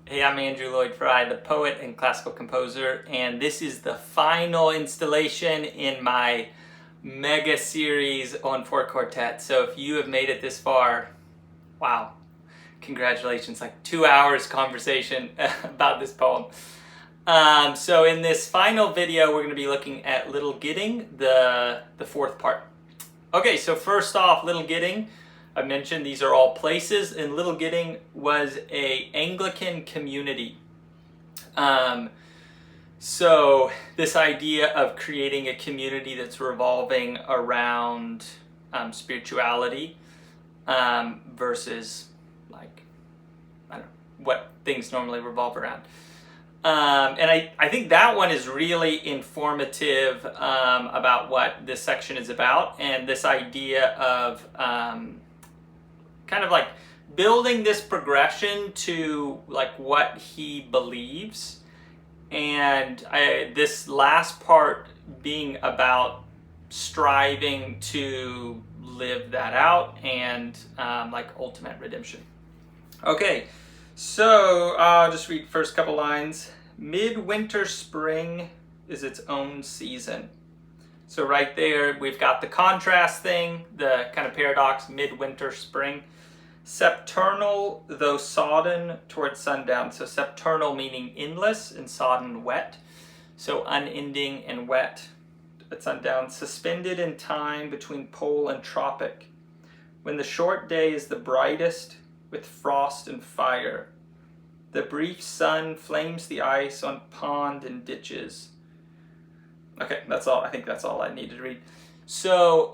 Hey, I'm Lloyd, the poet and classical composer, and this is the final installation in my mega series on four quartets. So if you have made it this far, wow, congratulations, like 2 hours conversation about this poem. So in this final video, we're going to be looking at Little Gidding, the fourth part. Okay, so first off, Little Gidding, I mentioned these are all places, and Little Gidding was a Anglican community. So this idea of creating a community that's revolving around spirituality versus like, I don't know, what things normally revolve around. And I think that one is really informative about what this section is about, and this idea of kind of like building this progression to like what he believes, and this last part being about striving to live that out and like ultimate redemption. Okay, so I'll just read the first couple lines. Midwinter spring is its own season. So right there, we've got the contrast thing, the kind of paradox, midwinter spring. Septernal, though sodden toward sundown. So septernal meaning endless and sodden wet. So unending and wet at sundown. Suspended in time between pole and tropic. When the short day is the brightest with frost and fire. The brief sun flames the ice on pond and ditches. Okay, that's all. I think that's all I needed to read. So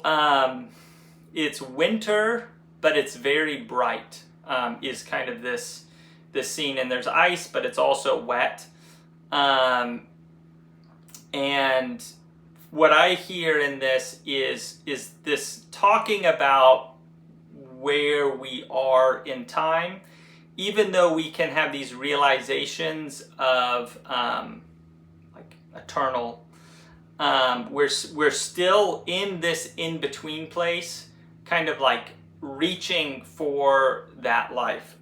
it's winter, but it's very bright, is kind of this scene. And there's ice, but it's also wet. And what I hear in this is this talking about where we are in time, even though we can have these realizations of like eternal. We're still in this in-between place, kind of like reaching for that life.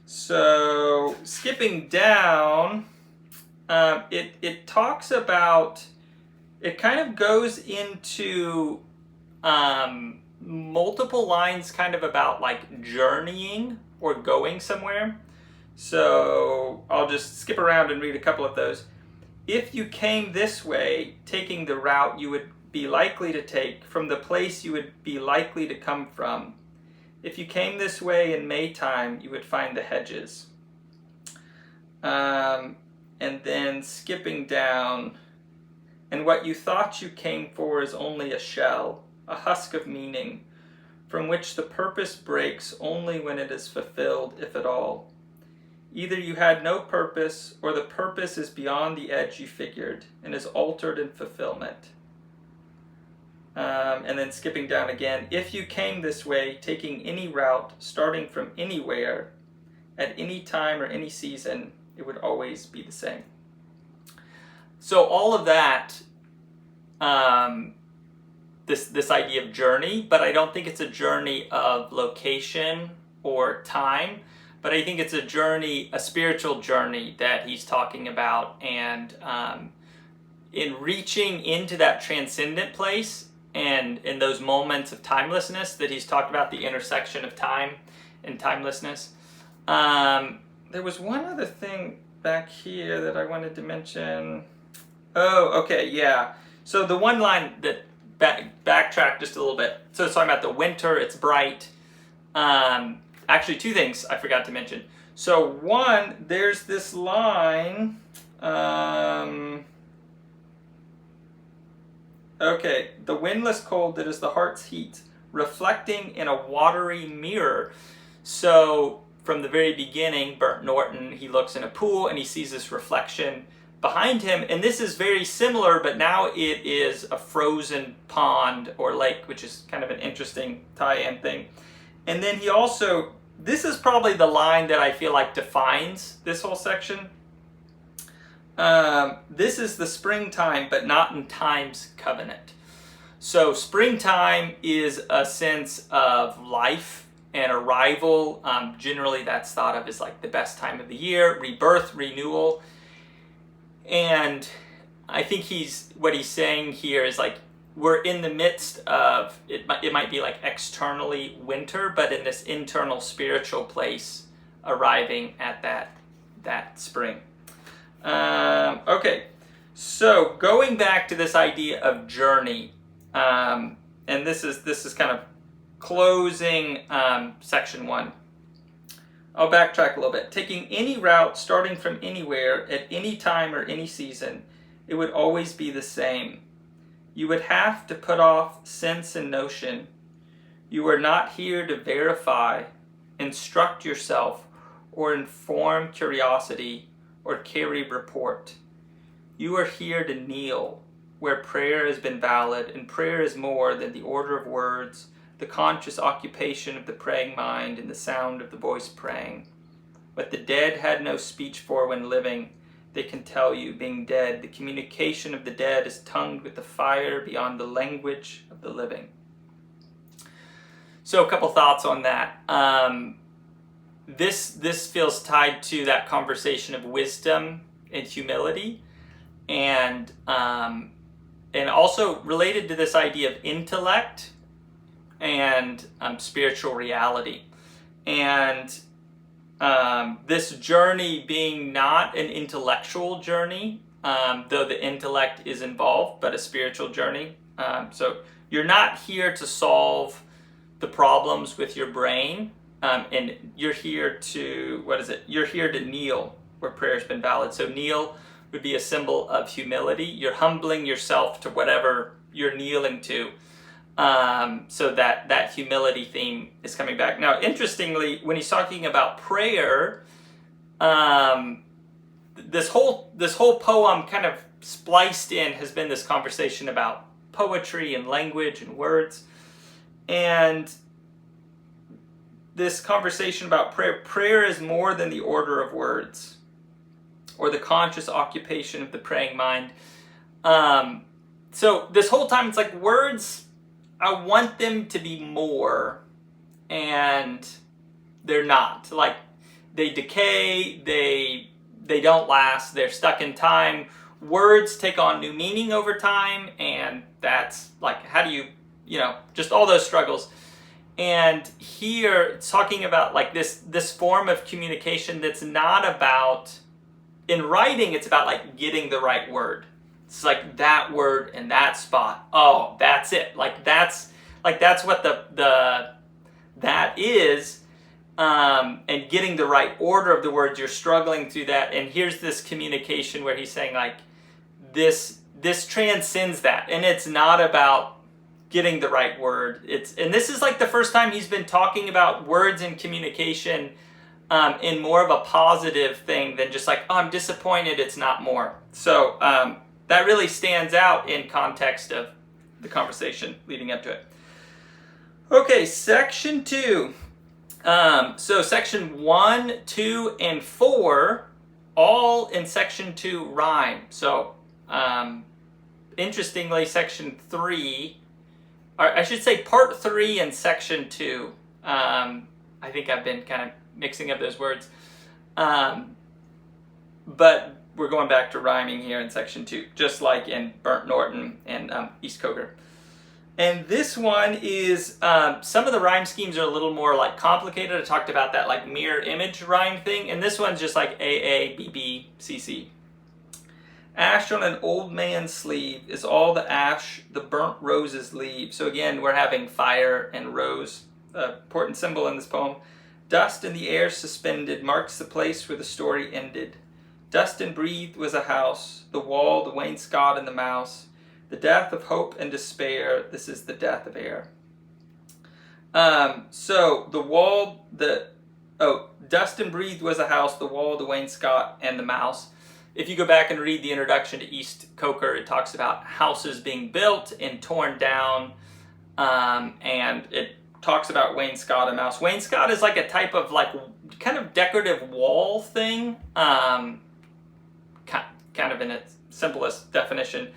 So skipping down, it talks about, it kind of goes into multiple lines kind of about like journeying or going somewhere. So I'll just skip around and read a couple of those. If you came this way, taking the route you would be likely to take from the place you would be likely to come from. If you came this way in Maytime, you would find the hedges. And then skipping down, and what you thought you came for is only a shell, a husk of meaning, from which the purpose breaks only when it is fulfilled, if at all. Either you had no purpose, or the purpose is beyond the edge you figured, and is altered in fulfillment. And then skipping down again, if you came this way, taking any route, starting from anywhere, at any time or any season, it would always be the same. So all of that, this idea of journey, but I don't think it's a journey of location or time, but I think it's a journey, a spiritual journey that he's talking about, and in reaching into that transcendent place, and in those moments of timelessness that he's talked about, the intersection of time and timelessness. There was one other thing back here that I wanted to mention. Oh, okay, yeah. So the one line that backtrack just a little bit. So it's talking about the winter, it's bright. Actually, two things I forgot to mention. So one, there's this line. Okay, the windless cold that is the heart's heat, reflecting in a watery mirror. So from the very beginning, Burnt Norton, he looks in a pool and he sees this reflection behind him, and this is very similar, but now it is a frozen pond or lake, which is kind of an interesting tie-in thing. And then he also, this is probably the line that I feel like defines this whole section. This is the springtime, but not in time's covenant. So springtime is a sense of life and arrival. Generally, that's thought of as like the best time of the year, rebirth, renewal. And I think what he's saying here is like, we're in the midst of, it might be like externally winter, but in this internal spiritual place, arriving at that spring. Okay, so going back to this idea of journey, and this is kind of closing section 1. I'll backtrack a little bit. Taking any route, starting from anywhere, at any time or any season, it would always be the same. You would have to put off sense and notion. You are not here to verify, instruct yourself, or inform curiosity, or carry report. You are here to kneel, where prayer has been valid, and prayer is more than the order of words, the conscious occupation of the praying mind, and the sound of the voice praying. What the dead had no speech for when living, they can tell you, being dead. The communication of the dead is tongued with the fire beyond the language of the living. So a couple thoughts on that. This feels tied to that conversation of wisdom and humility, and also related to this idea of intellect and spiritual reality. And this journey being not an intellectual journey, though the intellect is involved, but a spiritual journey. So you're not here to solve the problems with your brain, and you're here to, You're here to kneel where prayer has been valid. So kneel would be a symbol of humility. You're humbling yourself to whatever you're kneeling to. So that humility theme is coming back. Now, interestingly, when he's talking about prayer, this whole poem kind of spliced in has been this conversation about poetry and language and words. And this conversation about prayer is more than the order of words or the conscious occupation of the praying mind. So this whole time it's like words, I want them to be more, and they're not. Like, they decay, they don't last, they're stuck in time. Words take on new meaning over time, and that's like, how do you just all those struggles. And here it's talking about like this form of communication that's not about, in writing, it's about like getting the right word. It's like that word in that spot. Oh, that's it. That's what that is. And getting the right order of the words, you're struggling through that. And here's this communication where he's saying like this transcends that, and it's not about getting the right word. And this is like the first time he's been talking about words and communication in more of a positive thing than just like, oh, I'm disappointed it's not more. So that really stands out in context of the conversation leading up to it. Okay, section 2. So section 1, 2, and 4, all in section 2 rhyme. So interestingly, section 3, or I should say part 3 and section 2. I think I've been kind of mixing up those words. But we're going back to rhyming here in section 2, just like in Burnt Norton and East Coker. And this one is, some of the rhyme schemes are a little more like complicated. I talked about that like mirror image rhyme thing. And this one's just like AA, BB, CC. Ash on an old man's sleeve is all the ash the burnt roses leave. So again, we're having fire and rose, important symbol in this poem. Dust in the air suspended marks the place where the story ended. Dust and breathed was a house, the wall, the wainscot, and the mouse. The death of hope and despair, this is the death of air. So the wall, dust and breathed was a house, the wall, the wainscot, and the mouse. If you go back and read the introduction to East Coker, it talks about houses being built and torn down, and it talks about wainscot and mouse. Wainscot is like a type of like kind of decorative wall thing, kind of in its simplest definition.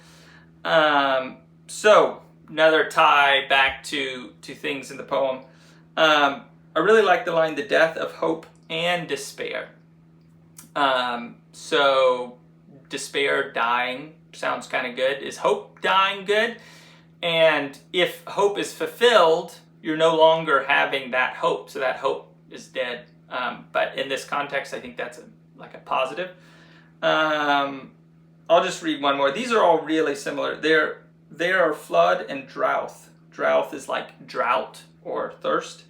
So another tie back to things in the poem. All I really like the line, the death of hope and despair. So despair, dying, sounds kind of good. Is hope dying good? And if hope is fulfilled, you're no longer having that hope, so that hope is dead. But in this context, I think that's like a positive. I'll just read one more. These are all really similar. There are flood and drought. Drought is like drought or thirst.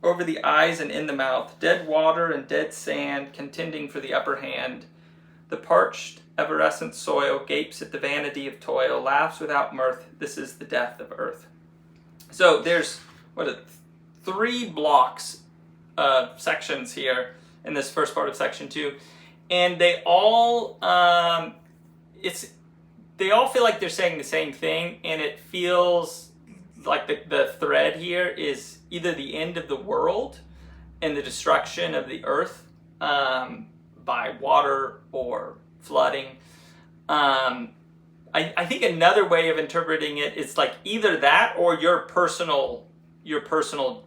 Over the eyes and in the mouth, dead water and dead sand contending for the upper hand. The parched, evanescent soil gapes at the vanity of toil, laughs without mirth. This is the death of earth. So there's 3 blocks of sections here in this first part of section 2, and they all feel like they're saying the same thing, and it feels like the thread here is either the end of the world and the destruction of the earth by water or flooding. I think another way of interpreting it is like either that or your personal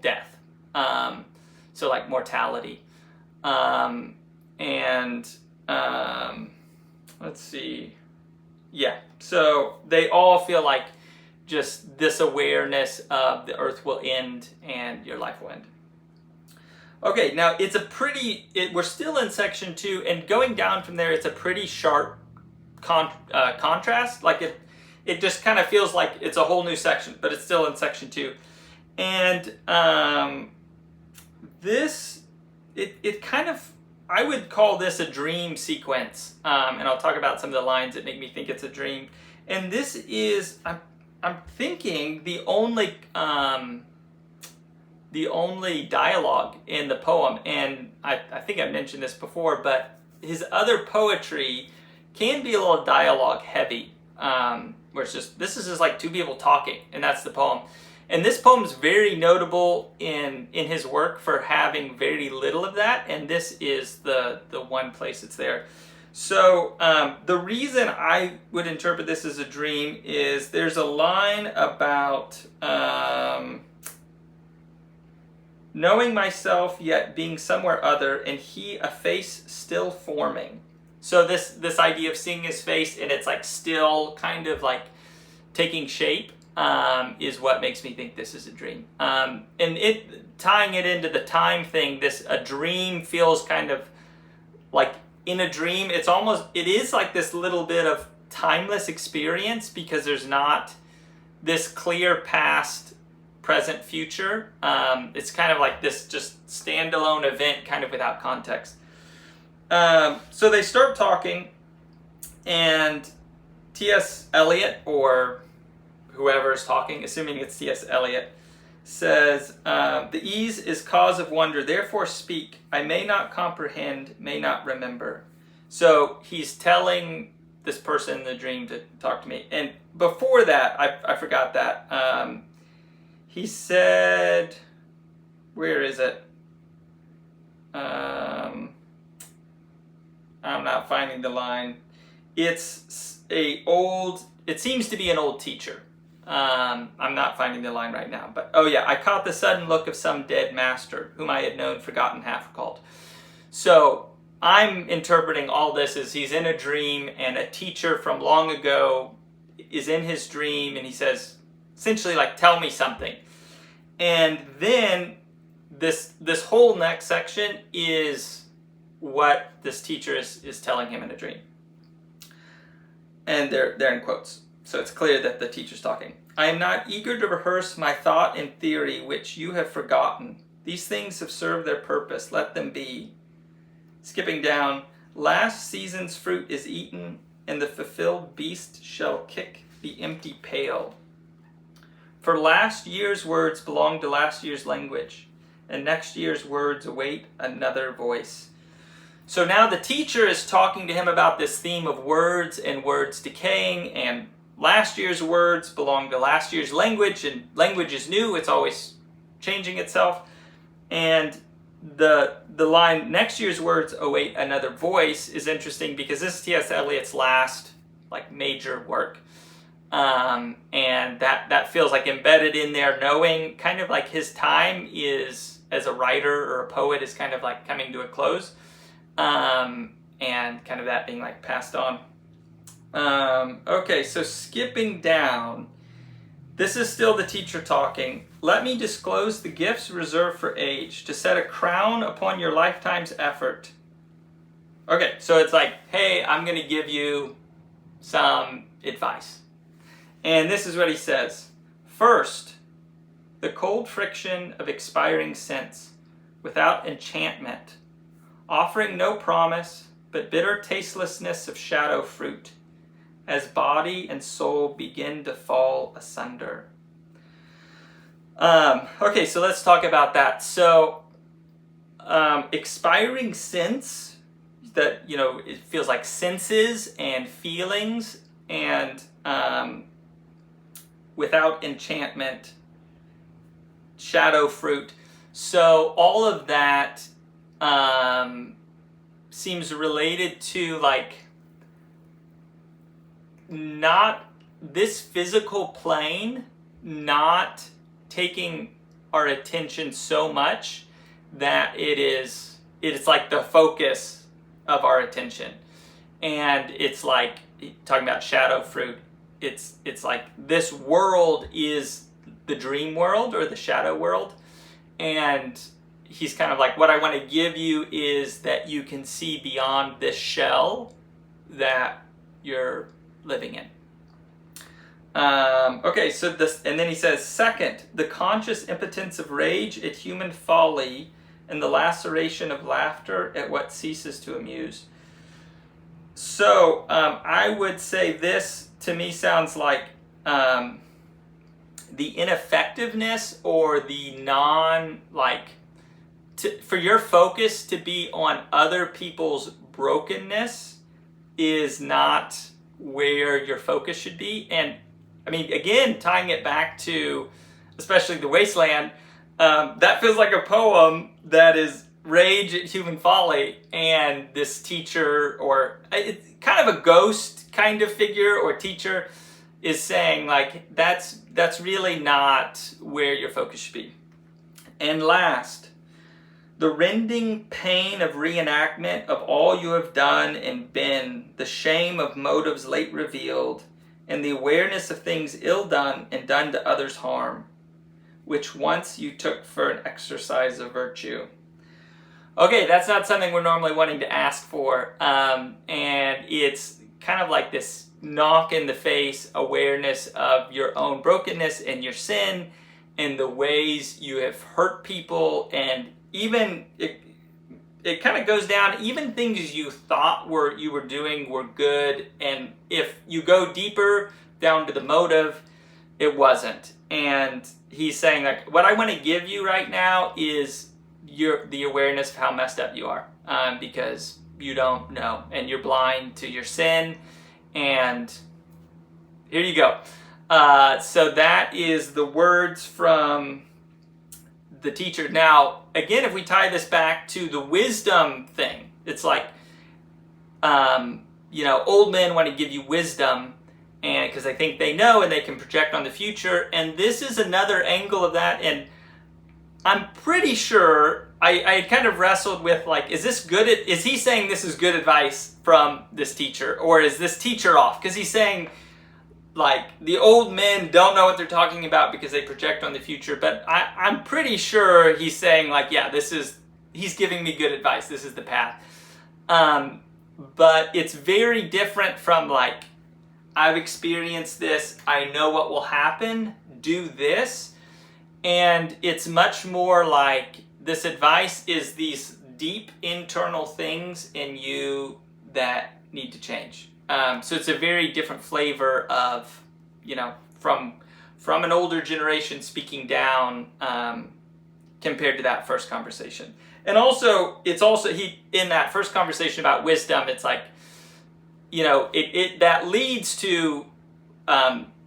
death. So like mortality. Let's see. Yeah, so they all feel like just this awareness of the earth will end and your life will end. Okay, now it's we're still in section 2, and going down from there, it's a pretty sharp contrast. Like it just kind of feels like it's a whole new section, but it's still in section 2. And it kind of, I would call this a dream sequence. And I'll talk about some of the lines that make me think it's a dream. And this is, I'm thinking the only dialogue in the poem, and I think I mentioned this before, but his other poetry can be a little dialogue heavy, where it's just, this is just like 2 people talking, and that's the poem. And this poem is very notable in his work for having very little of that, and this is the one place it's there. So the reason I would interpret this as a dream is there's a line about knowing myself yet being somewhere other, and he a face still forming. So this idea of seeing his face and it's like still kind of like taking shape is what makes me think this is a dream. And tying it into the time thing, a dream feels kind of like in a dream, it is like this little bit of timeless experience because there's not this clear past, present, future. It's kind of like this just standalone event kind of without context. So they start talking, and T.S. Eliot, or whoever is talking, assuming it's T.S. Eliot, says, the ease is cause of wonder, therefore speak. I may not comprehend, may not remember. So he's telling this person in the dream to talk to me. And before that, I forgot that. He said, where is it? I'm not finding the line. It seems to be an old teacher. I'm not finding the line right now, but oh yeah, I caught the sudden look of some dead master, whom I had known, forgotten, half recalled. So I'm interpreting all this as he's in a dream, and a teacher from long ago is in his dream, and he says, essentially like, tell me something. And then this whole next section is what this teacher is telling him in a dream. And they're in quotes. So it's clear that the teacher's talking. I am not eager to rehearse my thought and theory which you have forgotten. These things have served their purpose. Let them be. Skipping down. Last season's fruit is eaten, and the fulfilled beast shall kick the empty pail. For last year's words belong to last year's language, and next year's words await another voice. So now the teacher is talking to him about this theme of words and words decaying, and last year's words belong to last year's language, and language is new, it's always changing itself. And the line, next year's words await another voice, is interesting because this is T.S. Eliot's last like major work. And that feels like embedded in there, knowing kind of like his time is as a writer or a poet is kind of like coming to a close, and kind of that being like passed on. Okay, so skipping down, this is still the teacher talking. Let me disclose the gifts reserved for age, to set a crown upon your lifetime's effort. Okay, so it's like, hey, I'm going to give you some advice. And this is what he says. First, the cold friction of expiring sense, without enchantment, offering no promise, but bitter tastelessness of shadow fruit, as body and soul begin to fall asunder. Okay, so let's talk about that. So, expiring sense, that, it feels like senses and feelings, and without enchantment, shadow fruit. So all of that seems related to like not this physical plane, not taking our attention so much that it's like the focus of our attention. And it's like talking about shadow fruit, it's like this world is the dream world or the shadow world, and he's kind of like, what I want to give you is that you can see beyond this shell that you're living in. Okay, so this, and then he says, second, the conscious impotence of rage at human folly and the laceration of laughter at what ceases to amuse. So I would say this to me sounds like the ineffectiveness or the for your focus to be on other people's brokenness is not where your focus should be. And I mean, again, tying it back to especially The Wasteland, that feels like a poem that is rage at human folly, and this teacher, or it's kind of a ghost kind of figure or teacher, is saying like that's really not where your focus should be. And last, the rending pain of reenactment of all you have done and been, the shame of motives late revealed, and the awareness of things ill done and done to others harm, which once you took for an exercise of virtue. Okay, that's not something we're normally wanting to ask for, and it's kind of like this knock in the face awareness of your own brokenness and your sin and the ways you have hurt people, and even it kind of goes down, even things you thought you were doing were good, and if you go deeper down to the motive, it wasn't. And he's saying like, what I want to give you right now is the awareness of how messed up you are, because you don't know and you're blind to your sin. And here you go. So that is the words from the teacher. Now, again, if we tie this back to the wisdom thing, it's like, old men want to give you wisdom, and because they think they know and they can project on the future. And this is another angle of that. And I'm pretty sure I kind of wrestled with like, is he saying this is good advice from this teacher, or is this teacher off? Because he's saying like the old men don't know what they're talking about because they project on the future. But I'm pretty sure he's saying like, yeah, he's giving me good advice. This is the path. But it's very different from like, I've experienced this, I know what will happen, do this. And it's much more like this advice is these deep internal things in you that need to change. So it's a very different flavor of, from an older generation speaking down compared to that first conversation. And also, in that first conversation about wisdom, it's like, that leads to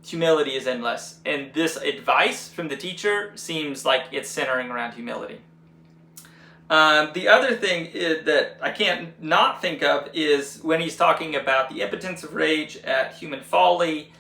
humility is endless. And this advice from the teacher seems like it's centering around humility. The other thing that I can't not think of is when he's talking about the impotence of rage at human folly,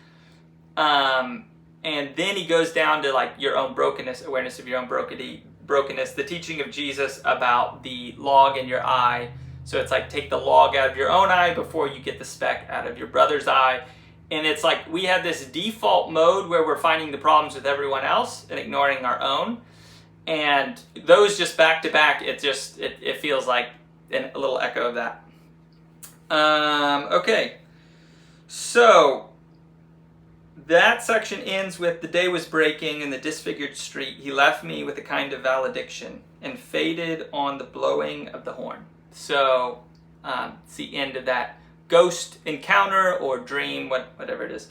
and then he goes down to like your own brokenness, awareness of your own brokenness. brokenness, the teaching of Jesus about the log in your eye. So it's like, take the log out of your own eye before you get the speck out of your brother's eye. And it's like we have this default mode where we're finding the problems with everyone else and ignoring our own. And those just back to back, it feels like a little echo of that. Okay, so that section ends with the day was breaking in the disfigured street. He left me with a kind of valediction and faded on the blowing of the horn. So it's the end of that ghost encounter or dream, whatever it is.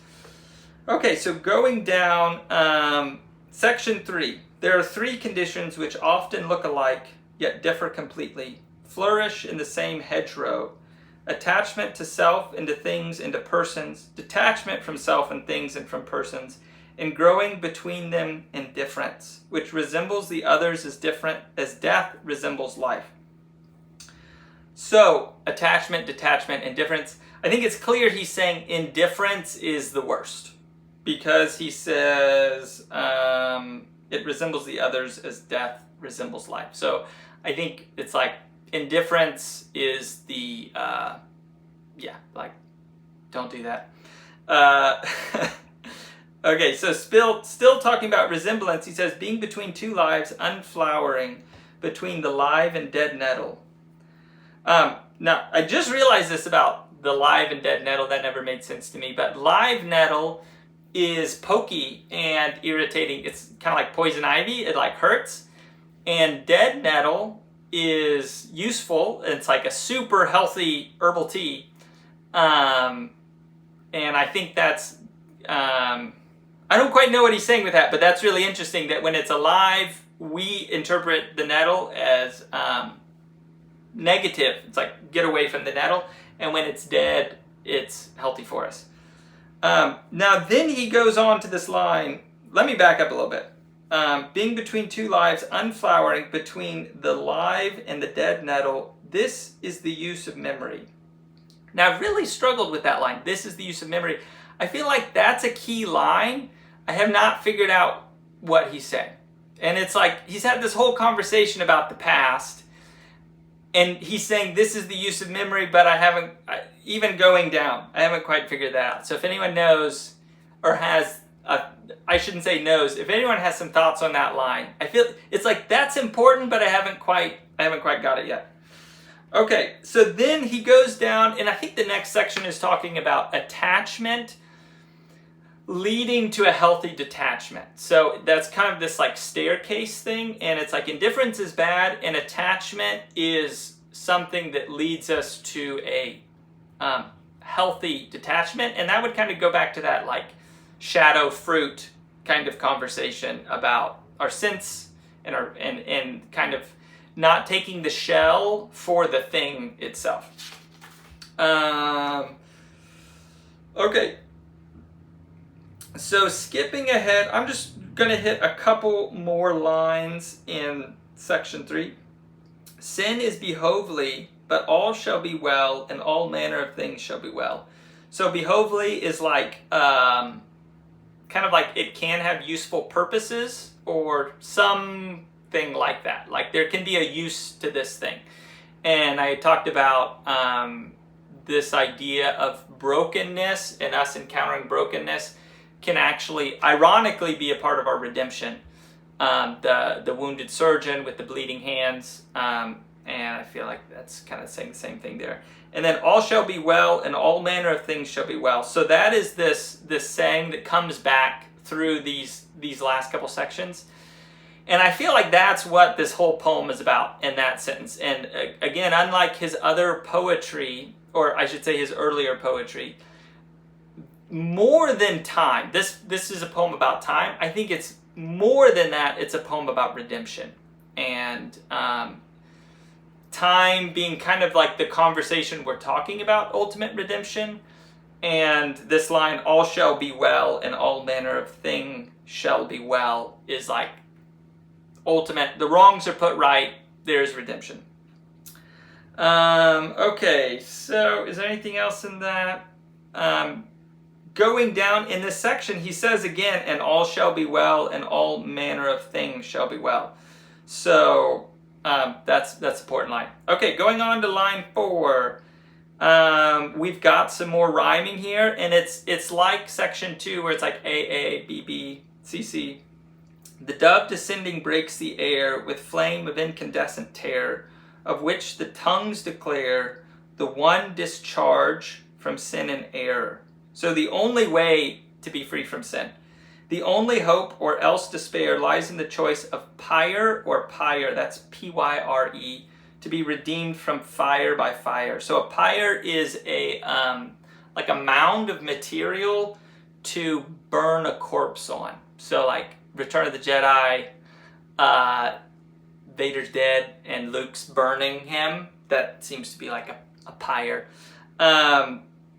Okay, so going down, section 3. There are 3 conditions which often look alike, yet differ completely. Flourish in the same hedgerow. Attachment to self and to things and to persons. Detachment from self and things and from persons. And growing between them in difference, which resembles the others as different as death resembles life. So, attachment, detachment, indifference. I think it's clear he's saying indifference is the worst. Because he says it resembles the others as death resembles life. So I think it's like indifference is the, don't do that. Okay, so still talking about resemblance, he says, being between 2 lives, unflowering, between the live and dead nettle. Now, I just realized this about the live and dead nettle. That never made sense to me. But live nettle is pokey and irritating. It's kind of like poison ivy. It like hurts. And dead nettle is useful. It's like a super healthy herbal tea. And I think that's... I don't quite know what he's saying with that, but that's really interesting that when it's alive, we interpret the nettle as negative. It's like, get away from the nettle. And when it's dead, it's healthy for us. Now, then he goes on to this line. Let me back up a little bit. Being between 2 lives, unflowering, between the live and the dead nettle, this is the use of memory. Now, I've really struggled with that line. This is the use of memory. I feel like that's a key line. I have not figured out what he's saying. And it's like he's had this whole conversation about the past. And he's saying this is the use of memory, but even going down, I haven't quite figured that out. So if anyone knows or has, I shouldn't say knows, if anyone has some thoughts on that line, I feel it's like that's important, but I haven't quite got it yet. Okay, so then he goes down, and I think the next section is talking about attachment leading to a healthy detachment. So that's kind of this like staircase thing, and it's like indifference is bad, and attachment is something that leads us to a healthy detachment, and that would kind of go back to that like shadow fruit kind of conversation about our sense and kind of not taking the shell for the thing itself. Okay. So skipping ahead, I'm just going to hit a couple more lines in section 3. Sin is behovely, but all shall be well, and all manner of things shall be well. So behovely is like, kind of like it can have useful purposes or something like that. Like there can be a use to this thing. And I talked about this idea of brokenness and us encountering brokenness can actually, ironically, be a part of our redemption. The wounded surgeon with the bleeding hands, and I feel like that's kind of saying the same thing there. And then all shall be well, and all manner of things shall be well. So that is this saying that comes back through these last couple sections. And I feel like that's what this whole poem is about in that sentence. And again, unlike his other poetry, or I should say his earlier poetry, more than time, this is a poem about time. I think it's more than that. It's a poem about redemption. And time being kind of like the conversation we're talking about, ultimate redemption. And this line, all shall be well, and all manner of thing shall be well, is like ultimate, the wrongs are put right, there's redemption. Okay, so is there anything else in that? Going down in this section, he says again, and all shall be well, and all manner of things shall be well. So that's the important line. Okay, going on to line 4. We've got some more rhyming here, and it's like section 2 where it's like A, A, B, B, C, C. The dove descending breaks the air with flame of incandescent terror, of which the tongues declare the one discharge from sin and error. So the only way to be free from sin, the only hope or else despair lies in the choice of pyre or pyre, that's P-Y-R-E, to be redeemed from fire by fire. So a pyre is a like a mound of material to burn a corpse on. So like Return of the Jedi, Vader's dead and Luke's burning him. That seems to be like a pyre.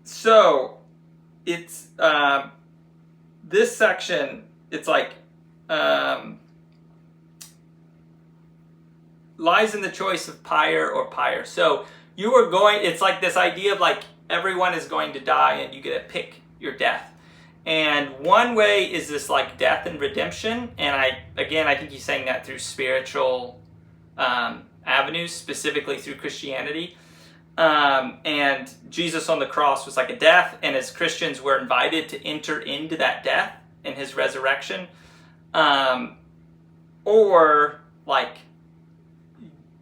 So it's this section, it's like lies in the choice of pyre or pyre. So you are going, it's like this idea of like everyone is going to die and you get to pick your death. And one way is this like death and redemption. And I think he's saying that through spiritual avenues, specifically through Christianity. And Jesus on the cross was like a death, and as Christians we're invited to enter into that death in his resurrection. Or like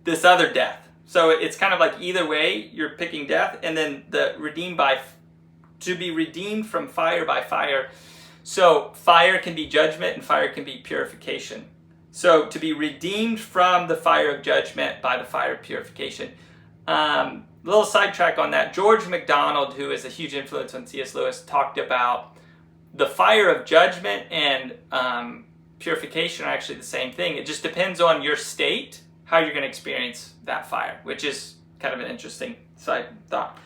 this other death. So it's kind of like either way you're picking death, and then to be redeemed from fire by fire. So fire can be judgment and fire can be purification. So to be redeemed from the fire of judgment by the fire of purification. Little sidetrack on that. George MacDonald, who is a huge influence on C.S. Lewis, talked about the fire of judgment and purification are actually the same thing. It just depends on your state, how you're going to experience that fire, which is kind of an interesting side thought.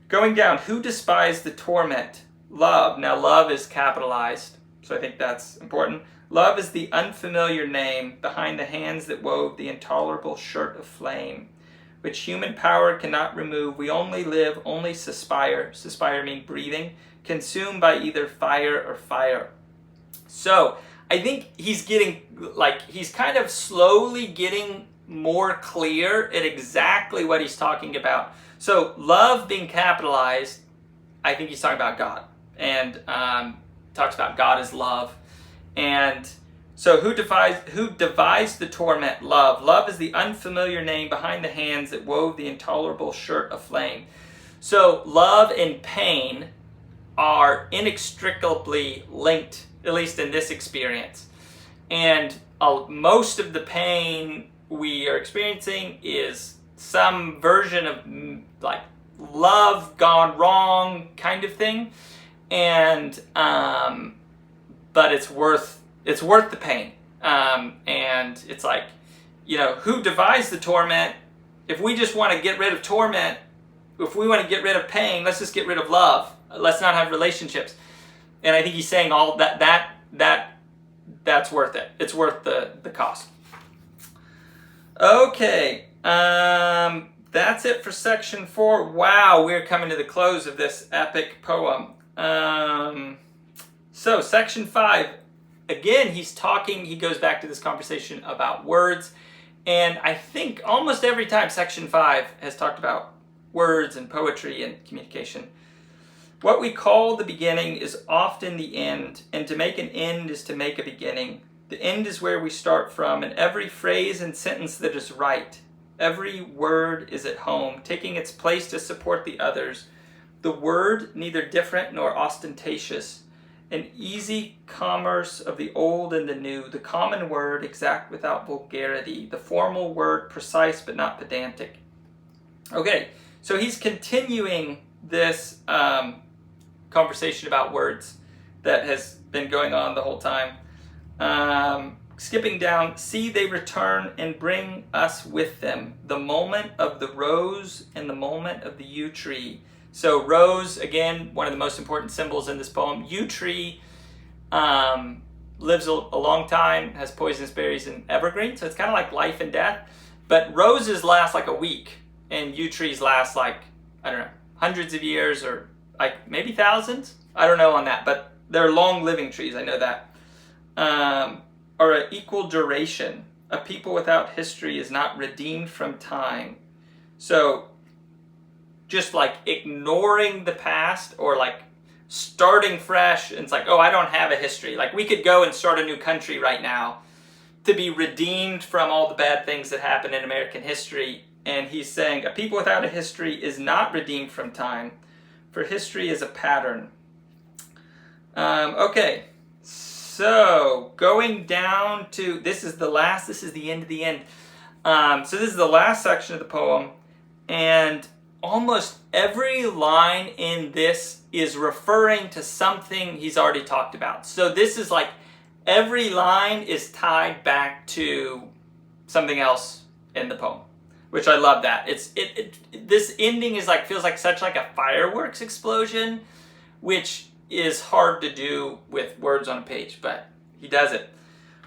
Going down, who despised the torment? Love. Now love is capitalized, so I think that's important. Love is the unfamiliar name behind the hands that wove the intolerable shirt of flame, which human power cannot remove. We only live, only suspire. Suspire means breathing. Consumed by either fire or fire. So I think he's kind of slowly getting more clear at exactly what he's talking about. So love being capitalized, I think he's talking about God. And talks about God as love. And so who devised the torment? Love. Love is the unfamiliar name behind the hands that wove the intolerable shirt of flame. So love and pain are inextricably linked, at least in this experience. And most of the pain we are experiencing is some version of like love gone wrong kind of thing. And but it's worth the pain. And it's like, who devised the torment? If we just want to get rid of torment, if we want to get rid of pain, let's just get rid of love. Let's not have relationships. And I think he's saying all that's worth it. It's worth the cost. Okay, that's it for section 4. Wow, we're coming to the close of this epic poem. So section 5, again, he goes back to this conversation about words. And I think almost every time section 5 has talked about words and poetry and communication. What we call the beginning is often the end, and to make an end is to make a beginning. The end is where we start from, and every phrase and sentence that is right, every word is at home, taking its place to support the others. The word neither different nor ostentatious, an easy commerce of the old and the new, the common word exact without vulgarity, the formal word precise but not pedantic. Okay, so he's continuing this conversation about words that has been going on the whole time. Skipping down, see they return and bring us with them, the moment of the rose and the moment of the yew tree. So rose, again, one of the most important symbols in this poem. Yew tree lives a long time, has poisonous berries and evergreen, so it's kind of like life and death. But roses last like a week, and yew trees last like, I don't know, hundreds of years or like maybe thousands. I don't know on that, but they're long living trees, I know that. Or an equal duration. a people without history is not redeemed from time. So just like ignoring the past or like starting fresh, and it's like, oh, I don't have a history. Like we could go and start a new country right now to be redeemed from all the bad things that happened in American history. And he's saying a people without a history is not redeemed from time, for history is a pattern. Okay, so going down to, this is the end of the end. So this is the last section of the poem, and almost every line in this is referring to something he's already talked about. So this is like every line is tied back to something else in the poem, which I love that. This ending is like, feels like such like a fireworks explosion, which is hard to do with words on a page, but he does it.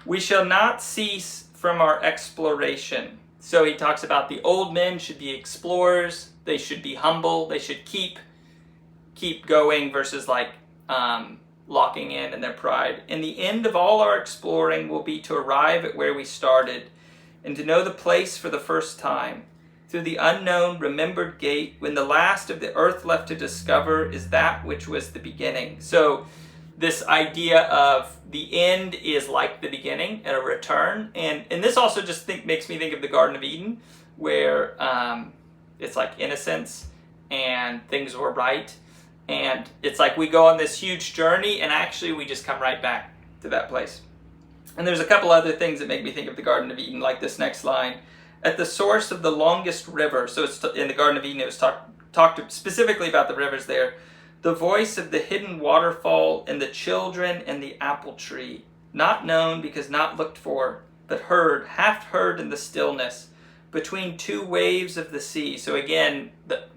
We shall not cease from our exploration. So he talks about the old men should be explorers, they should be humble, they should keep going versus like locking in their pride. And the end of all our exploring will be to arrive at where we started and to know the place for the first time. Through the unknown remembered gate, when the last of the earth left to discover is that which was the beginning. So this idea of the end is like the beginning and a return. And this also just makes me think of the Garden of Eden, where it's like innocence and things were right. And it's like we go on this huge journey and actually we just come right back to that place. And there's a couple other things that make me think of the Garden of Eden, like this next line. At the source of the longest river, so it's in the Garden of Eden, it was talked specifically about the rivers there. The voice of the hidden waterfall and the children and the apple tree, not known because not looked for, but heard, half heard in the stillness, between two waves of the sea. So again,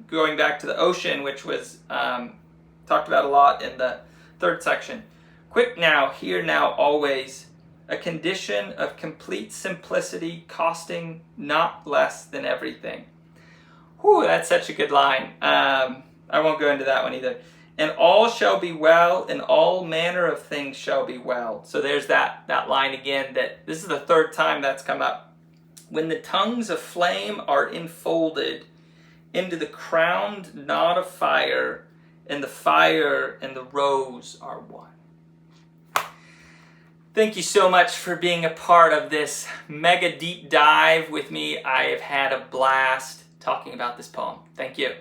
going back to the ocean, which was talked about a lot in the third section. Quick now, here now, always, a condition of complete simplicity costing not less than everything. Whew, that's such a good line. I won't go into that one either. And all shall be well, and all manner of things shall be well. So there's that line again, that this is the third time that's come up. When the tongues of flame are enfolded into the crowned knot of fire, and the fire and the rose are one. Thank you so much for being a part of this mega deep dive with me. I have had a blast talking about this poem. Thank you.